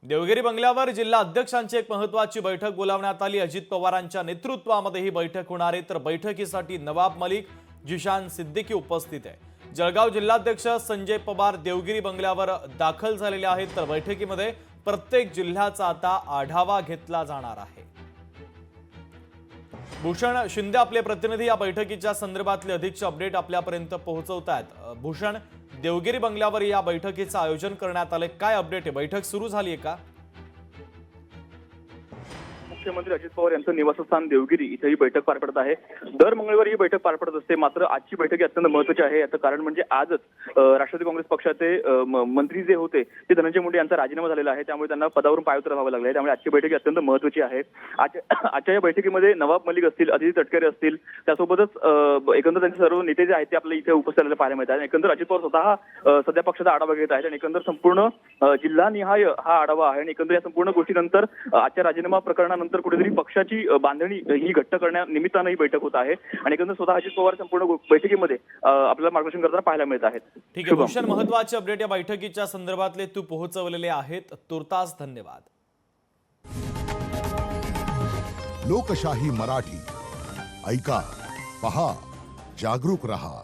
देवगिरी बंगल्यावर जिल्हा अध्यक्षांची एक महत्त्वाची बैठक बोलावण्यात आली। अजित पवारांच्या नेतृत्वामध्ये ही बैठक होणार आहे। तर बैठकीसाठी नवाब मलिक, जिशान सिद्दीकी उपस्थित आहे। जळगाव जिल्हाध्यक्ष संजय पवार देवगिरी बंगल्यावर दाखल झालेले आहेत। तर बैठकीमध्ये प्रत्येक जिल्ह्याचा आता आढावा घेतला जाणार आहे। भूषण शिंदे आपले प्रतिनिधी या बैठकीच्या संदर्भातले अधिकचे अपडेट आपल्यापर्यंत पोहोचवतात। भूषण, देवगिरी बंगल्यावर या बैठकीचं आयोजन करण्यात आले, काय अपडेट आहे? बैठक सुरू झाली आहे का? मुख्यमंत्री अजित पवार यांचं निवासस्थान देवगिरी इथे ही बैठक पार पडत आहे। दर मंगळवारी ही बैठक पार पडत असते, मात्र आजची बैठक अत्यंत महत्त्वाची आहे। याचं कारण म्हणजे आजच राष्ट्रवादी काँग्रेस पक्षाचे मंत्री जे होते ते धनंजय मुंडे यांचा राजीनामा झालेला आहे, त्यामुळे त्यांना पदावरून पायउतार व्हावं लागलं आहे। त्यामुळे आजची बैठक अत्यंत महत्त्वाची आहे। आजच्या या बैठकीमध्ये नवाब मलिक असतील, अदिती तटकरे असतील, त्यासोबतच एकंदर त्यांचे सर्व नेते जे आहेत ते आपल्या इथे उपस्थित पाहायला मिळतात। एकंदर अजित पवार स्वतः सध्या पक्षाचा आढावा घेत आहेत आणि एकंदर संपूर्ण जिल्हानिहाय हा आढावा आहे। आणि एकंदर या संपूर्ण गोष्टीनंतर आजच्या राजीनामा प्रकरणानंतर कुठेतरी पक्षाची बांधणी ही घट्ट करण्यानिमित्तानं ही बैठक होत आहे। आणि एकंदर स्वतः अजित पवार संपूर्ण बैठकीमध्ये आपल्याला मार्गदर्शन करताना पाहायला मिळत आहेत। ठीक आहे भूषण, महत्त्वाचे अपडेट या बैठकीच्या संदर्भातले तू पोहोचवलेले आहेत, तुर्तास धन्यवाद। लोकशाही मराठी ऐका, पहा, जागरूक रहा।